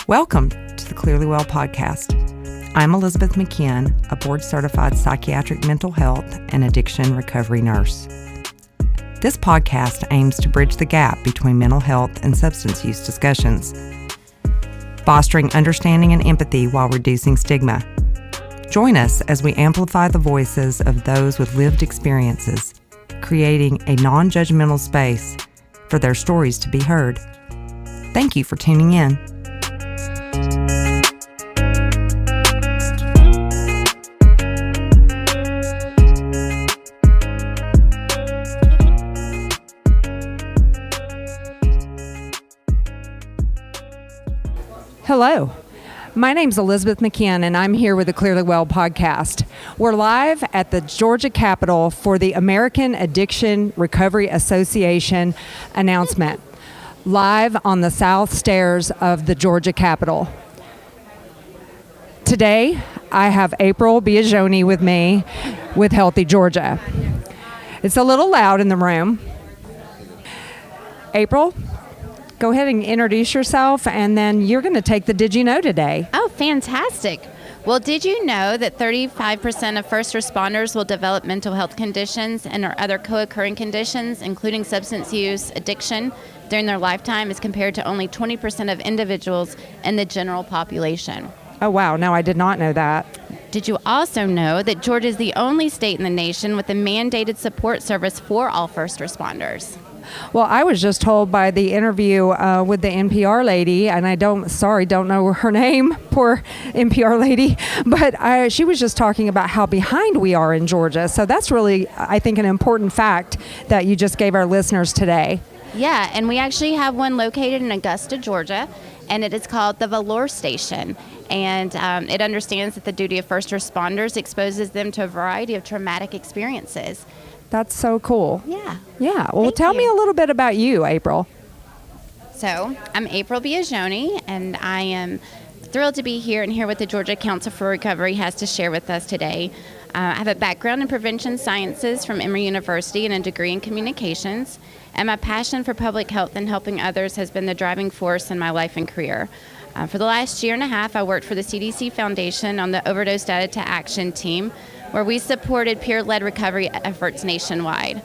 Welcome to the Clearly Well Podcast. I'm Elizabeth McKeon, a board-certified psychiatric mental health and addiction recovery nurse. This podcast aims to bridge the gap between mental health and substance use discussions, fostering understanding and empathy while reducing stigma. Join us as we amplify the voices of those with lived experiences, creating a non-judgmental space for their stories to be heard. Thank you for tuning in. Hello, my name's Elizabeth McKeon, and I'm here with the Clearly Well Podcast. We're live at the Georgia Capitol for the American Addiction Recovery Association announcement, live on the south stairs of the Georgia Capitol. Today, I have April Biagioni with me with Healthy Georgia. It's a little loud in the room. April, go ahead and introduce yourself, and then you're going to take the Did You Know today. Oh, fantastic. Well, did you know that 35% of first responders will develop mental health conditions and or other co-occurring conditions, including substance use, addiction, during their lifetime as compared to only 20% of individuals in the general population? Oh, wow. No, I did not know that. Did you also know that Georgia is the only state in the nation with a mandated support service for all first responders? Well, I was just told by the interview with the NPR lady, and I don't know her name, poor NPR lady, but she was just talking about how behind we are in Georgia. So that's really, I think, an important fact that you just gave our listeners today. Yeah, and we actually have one located in Augusta, Georgia, and it is called the Valor Station. And it understands that the duty of first responders exposes them to a variety of traumatic experiences. That's so cool. Yeah. Yeah. Well, tell me a little bit about you, April. So, I'm April Biagioni, and I am thrilled to be here and hear what the Georgia Council for Recovery has to share with us today. I have a background in prevention sciences from Emory University and a degree in communications, and my passion for public health and helping others has been the driving force in my life and career. For the last year and a half, I worked for the CDC Foundation on the Overdose Data to Action team, where we supported peer-led recovery efforts nationwide.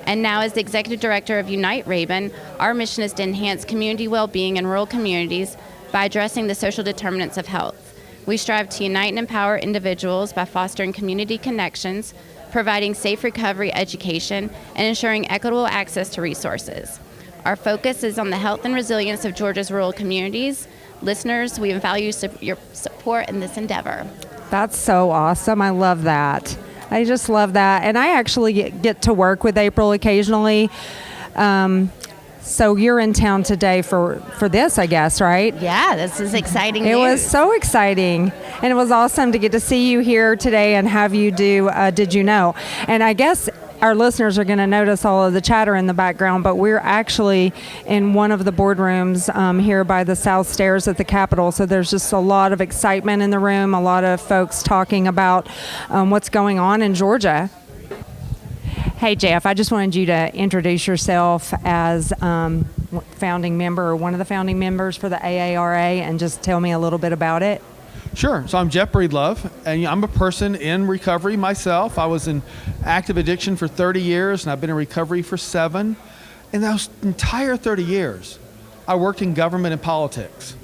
And now as the executive director of Unite Rabun, our mission is to enhance community well-being in rural communities by addressing the social determinants of health. We strive to unite and empower individuals by fostering community connections, providing safe recovery education, and ensuring equitable access to resources. Our focus is on the health and resilience of Georgia's rural communities. Listeners, we value your support in this endeavor. That's so awesome. I love that. I just love that. And I actually get to work with April occasionally. So you're in town today for this, I guess, right? Yeah, this is exciting news. It was so exciting. And it was awesome to get to see you here today and have you do Did You Know? And I guess our listeners are going to notice all of the chatter in the background, but we're actually in one of the boardrooms here by the south stairs at the Capitol. So there's just a lot of excitement in the room, a lot of folks talking about what's going on in Georgia. Hey, Jeff, I just wanted you to introduce yourself as founding member or one of the founding members for the AARA and just tell me a little bit about it. Sure. So I'm Jeff Breedlove, and I'm a person in recovery myself. I was in active addiction for 30 years, and I've been in recovery for 7. And those entire 30 years, I worked in government and politics.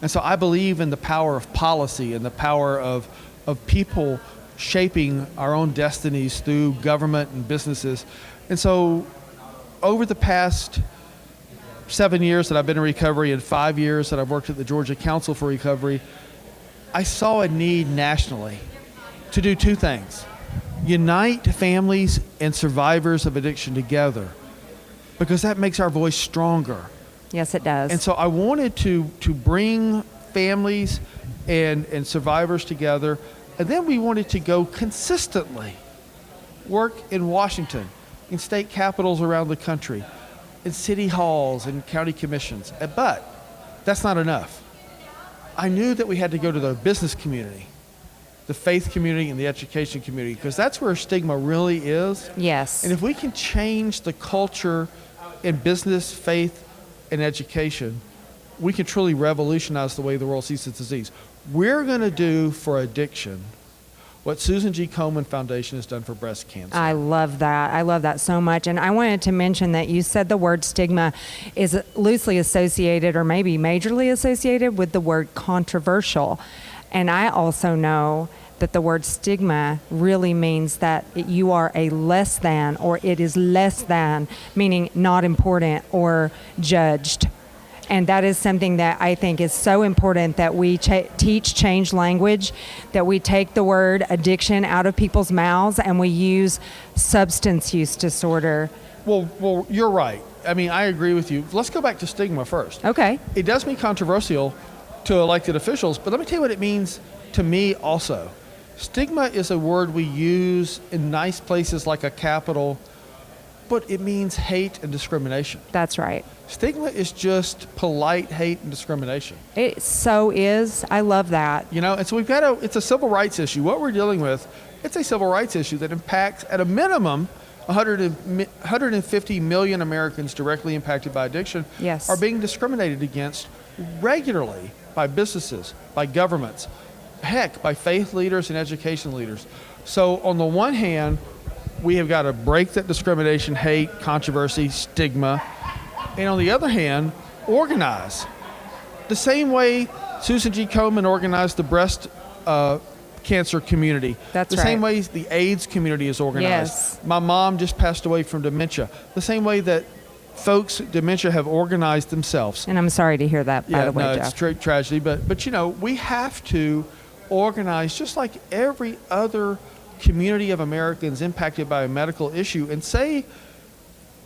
And so I believe in the power of policy and the power of people shaping our own destinies through government and businesses. And so over the past 7 years that I've been in recovery and 5 years that I've worked at the Georgia Council for Recovery, I saw a need nationally to do 2 things. Unite families and survivors of addiction together, because that makes our voice stronger. Yes, it does. And so I wanted to bring families and survivors together, and then we wanted to go consistently work in Washington, in state capitals around the country, in city halls and county commissions. But that's not enough. I knew that we had to go to the business community, the faith community, and the education community, because that's where stigma really is. Yes. And if we can change the culture in business, faith, and education, we can truly revolutionize the way the world sees this disease. We're going to do for addiction what Susan G. Komen Foundation has done for breast cancer. I love that. I love that so much. And I wanted to mention that you said the word stigma is loosely associated or maybe majorly associated with the word controversial. And I also know that the word stigma really means that you are a less than, or it is less than, meaning not important or judged. And that is something that I think is so important, that we teach change language, that we take the word addiction out of people's mouths and we use substance use disorder. Well, you're right. I mean, I agree with you. Let's go back to stigma first. Okay. It does mean controversial to elected officials, but let me tell you what it means to me also. Stigma is a word we use in nice places like a Capitol, but it means hate and discrimination. That's right. Stigma is just polite hate and discrimination. It so is. I love that. You know, and so it's a civil rights issue. What we're dealing with, it's a civil rights issue that impacts, at a minimum, 150 million Americans directly impacted by addiction Yes. are being discriminated against regularly by businesses, by governments, heck, by faith leaders and education leaders. So on the one hand, we have got to break that discrimination, hate, controversy, stigma, and on the other hand, organize. The same way Susan G. Komen organized the breast cancer community. That's the right. same way the AIDS community is organized. Yes. My mom just passed away from dementia. The same way that folks with dementia have organized themselves. And I'm sorry to hear that, by the way, Jeff. It's tragedy, but you know, we have to organize just like every other community of Americans impacted by a medical issue, and say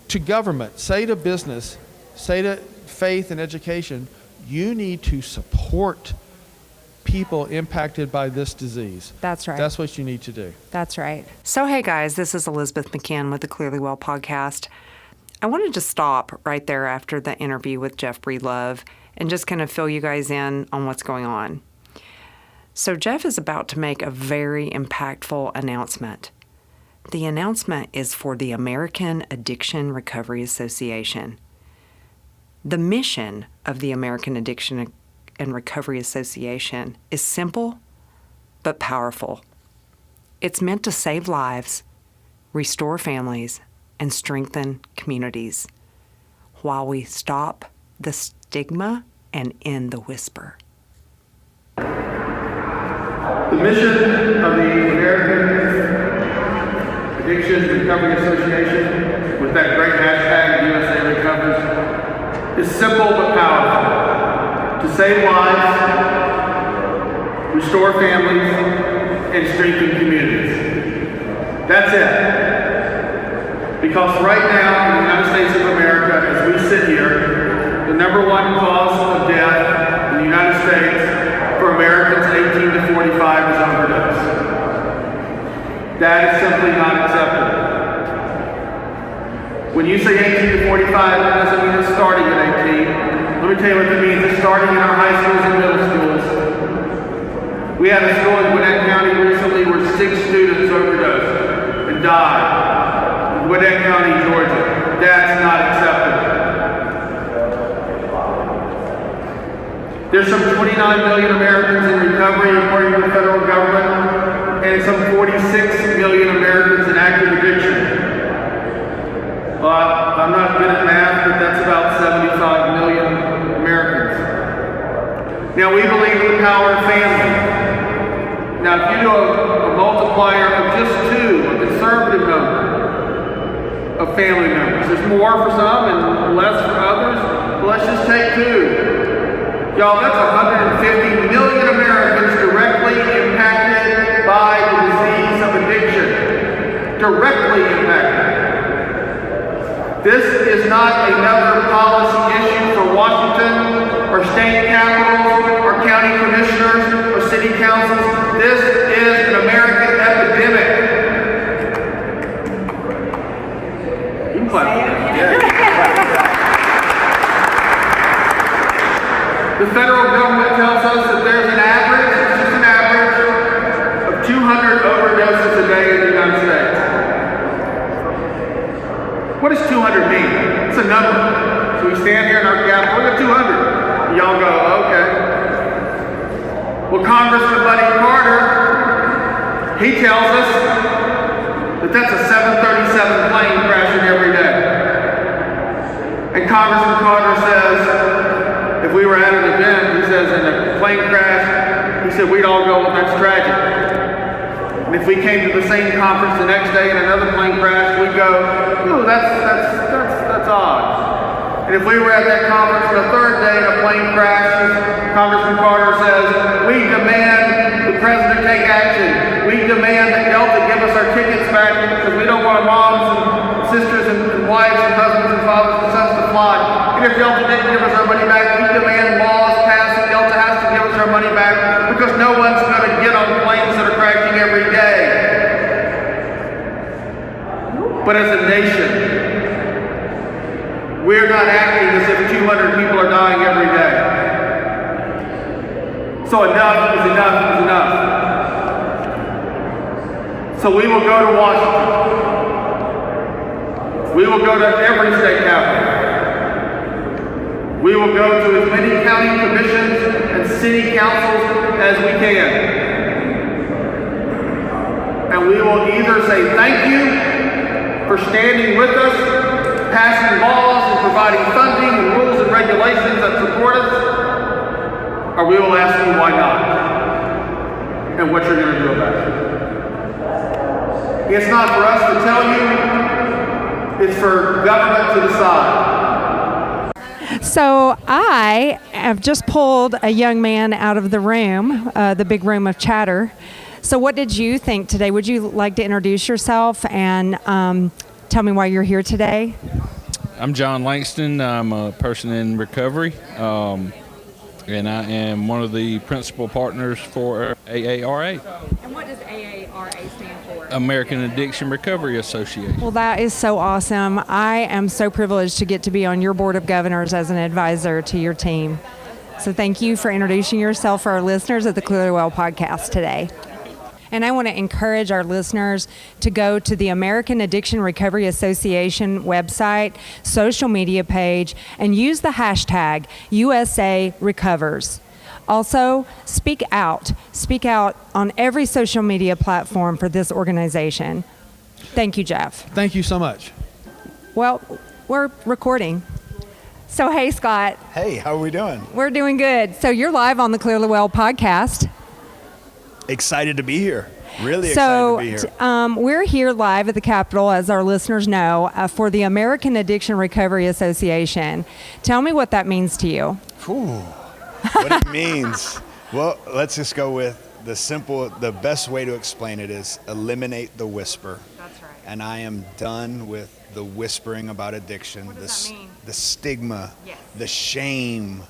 to government, say to business, say to faith and education, you need to support people impacted by this disease. That's right. That's what you need to do. That's right. So, hey guys, this is Elizabeth McCann with the Clearly Well podcast. I wanted to stop right there after the interview with Jeff Breedlove and just kind of fill you guys in on what's going on. So Jeff is about to make a very impactful announcement. The announcement is for the American Addiction Recovery Association. The mission of the American Addiction and Recovery Association is simple but powerful. It's meant to save lives, restore families, and strengthen communities while we stop the stigma and end the whisper. The mission of the American Addiction Recovery Association, with that great hashtag USA Recovers, is simple but powerful. To save lives, restore families, and strengthen communities. That's it. Because right now in the United States of America, as we sit here, the number one cause of death in the United States for Americans 18 to 45 is overdose. That is simply not acceptable. When you say 18 to 45, that doesn't mean it's starting at 18. Let me tell you what it means. It's starting in our high schools and middle schools. We had a school in Gwinnett County recently where 6 students overdosed and died. In Gwinnett County, Georgia. That's not acceptable. There's some 29 million Americans in recovery according to the federal government, and some 46 million Americans in active addiction. I'm not good at math, but that's about 75 million Americans. Now, we believe in the power of family. Now, if you do a multiplier of just 2, a conservative number of family members, there's more for some and less for others, but let's just take 2. Y'all, that's 150 million Americans directly impacted by the disease of addiction. Directly impacted. This is not another policy issue for Washington or state capitals or county commissioners or city councils. This is an American epidemic. You can clap. The federal government tells us that there's an average, it's just an average, of 200 overdoses a day in the United States. What does 200 mean? It's a number. So we stand here in our capital, we got 200. Y'all go, okay. Well, Congressman Buddy Carter, he tells us that that's a 737 plane crashing every day. And Congressman Carter says, if we were at an event, he says, in a plane crash, he said, we'd all go, well, that's tragic. And if we came to the same conference the next day and another plane crash, we'd go, ooh, that's odd. And if we were at that conference on the third day and a plane crashes, Congressman Carter says, we demand the president take action. We demand that Delta give us our tickets back because we don't want our moms and sisters and wives and husbands and fathers and sons to fly. And if Delta didn't give us our money back, we demand laws passed that Delta has to give us our money back because no one's going to get on planes that are crashing every day. But as a nation, we're not acting as if 200 people are dying every day. So enough is enough is enough. So we will go to Washington. We will go to every state capital. We will go to as many county commissions and city councils as we can. And we will either say thank you for standing with us, passing laws and providing funding and rules and regulations that support us, or we will ask you why not and what you're going to do about it. It's not for us to tell you, it's for government to decide. So I have just pulled a young man out of the room, the big room of chatter. So what did you think today? Would you like to introduce yourself and tell me why you're here today? I'm John Langston. I'm a person in recovery, and I am one of the principal partners for AARA. And what does AARA stand for? American Addiction Recovery Association. Well, that is so awesome. I am so privileged to get to be on your board of governors as an advisor to your team. So thank you for introducing yourself for our listeners at the Clearly Well podcast today. And I want to encourage our listeners to go to the American Addiction Recovery Association website, social media page, and use the hashtag USA Recovers. Also, speak out. Speak out on every social media platform for this organization. Thank you, Jeff. Thank you so much. Well, we're recording. So, hey, Scott. Hey, how are we doing? We're doing good. So you're live on the Clearly Well podcast. Excited to be here. Really excited to be here. So we're here live at the Capitol, as our listeners know, for the American Addiction Recovery Association. Tell me what that means to you. What it means. Well, let's just go with the best way to explain it is eliminate the whisper. That's right. And I am done with the whispering about addiction. What does that mean? The stigma, Yes. the shame.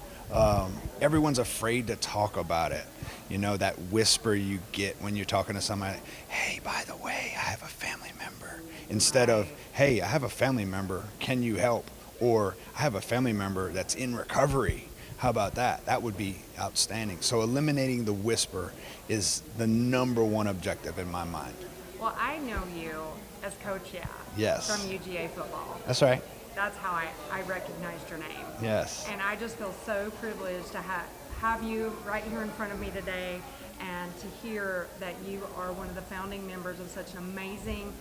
Everyone's afraid to talk about it. You know, that whisper you get when you're talking to somebody, hey, by the way, I have a family member. Instead of, hey, I have a family member, can you help? Or I have a family member that's in recovery. How about that? That would be outstanding. So eliminating the whisper is the number one objective in my mind. Well, I know you as Coach Yes. from UGA football. That's right. That's how I recognized your name. Yes. And I just feel so privileged to have you right here in front of me today and to hear that you are one of the founding members of such an amazing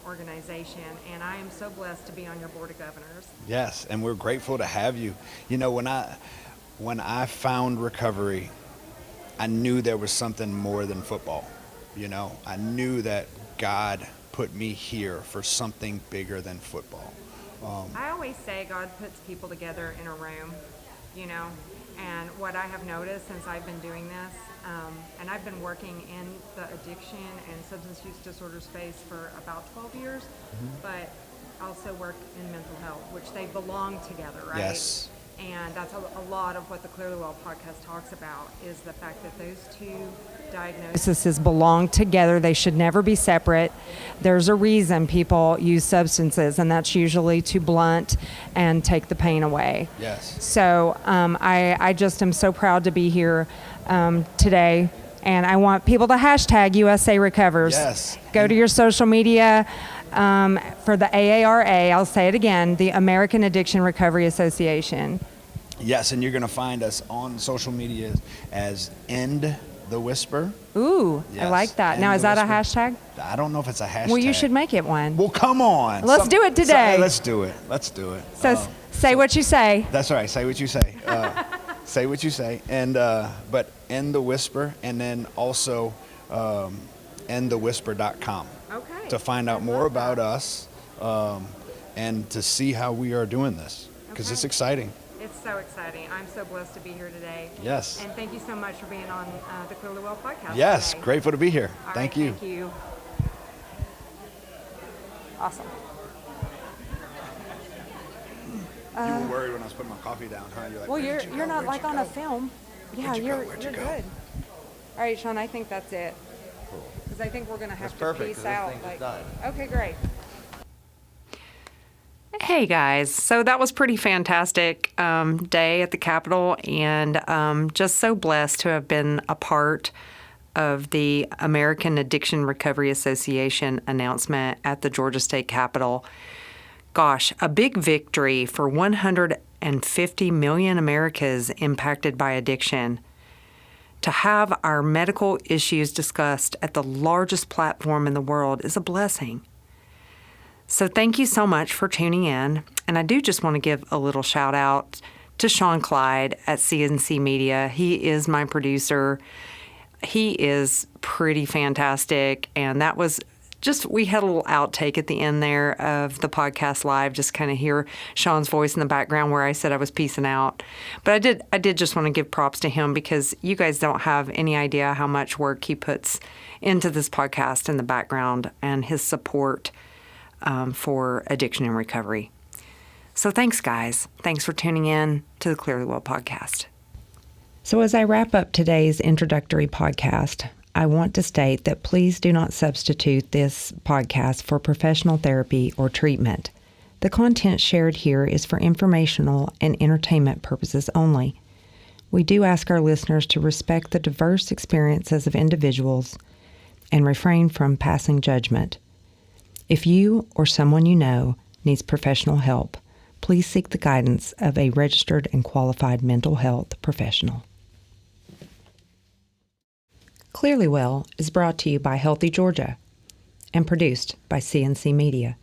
organization. And I am so blessed to be on your board of governors. Yes, and we're grateful to have you. You know, when I found recovery, I knew there was something more than football. You know, I knew that God put me here for something bigger than football. I always say God puts people together in a room, you know, and what I have noticed since I've been doing this, and I've been working in the addiction and substance use disorder space for about 12 years, but also work in mental health, which they belong together, right? Yes. And that's a lot of what the Clearly Well podcast talks about, is the fact that those two diagnoses belong together. They should never be separate. There's a reason people use substances, and that's usually to blunt and take the pain away. Yes. So I just am so proud to be here today, and I want people to hashtag USA Recovers. Yes. Go to your social media. For the AARA, I'll say it again, the American Addiction Recovery Association. Yes, and you're going to find us on social media as End the Whisper. Ooh, I Yes, like that. End Now, the is that a Whisper. hashtag? I don't know if it's a hashtag. Well, you should make it one. Well, come on. Let's do it today. Let's do it. Let's do it. So say what you say. That's right. Say what you say. Say what you say. And but End the Whisper, and then also endthewhisper.com Okay. to find out more about us and to see how we are doing this, because it's exciting. It's so exciting. I'm so blessed to be here today. Yes. And thank you so much for being on the Clearly Well podcast. Yes, today. grateful to be here. All Thank right, you. Thank you. Awesome. You were worried when I was putting my coffee down, huh? You're like, Well, "Where'd you you're go? not Where'd like you on a go?" film. Yeah, Where'd you go? you're Where'd you good. go? All right, Sean, I think that's it. Because I think we're going to have to peace out. Okay, great. Hey guys, so that was pretty fantastic day at the Capitol, and just so blessed to have been a part of the American Addiction Recovery Association announcement at the Georgia State Capitol. Gosh, a big victory for 150 million Americans impacted by addiction. To have our medical issues discussed at the largest platform in the world is a blessing. So thank you so much for tuning in. And I do just want to give a little shout out to Sean Clyde at CNC Media. He is my producer. He is pretty fantastic. And that was just, we had a little outtake at the end there of the podcast live, just kind of hear Sean's voice in the background where I said I was peacing out. But I did just want to give props to him, because you guys don't have any idea how much work he puts into this podcast in the background and his support for addiction and recovery. So thanks, guys. Thanks for tuning in to the Clearly Well podcast. So as I wrap up today's introductory podcast, I want to state that please do not substitute this podcast for professional therapy or treatment. The content shared here is for informational and entertainment purposes only. We do ask our listeners to respect the diverse experiences of individuals and refrain from passing judgment. If you or someone you know needs professional help, please seek the guidance of a registered and qualified mental health professional. Clearly Well is brought to you by Healthy Georgia and produced by CNC Media.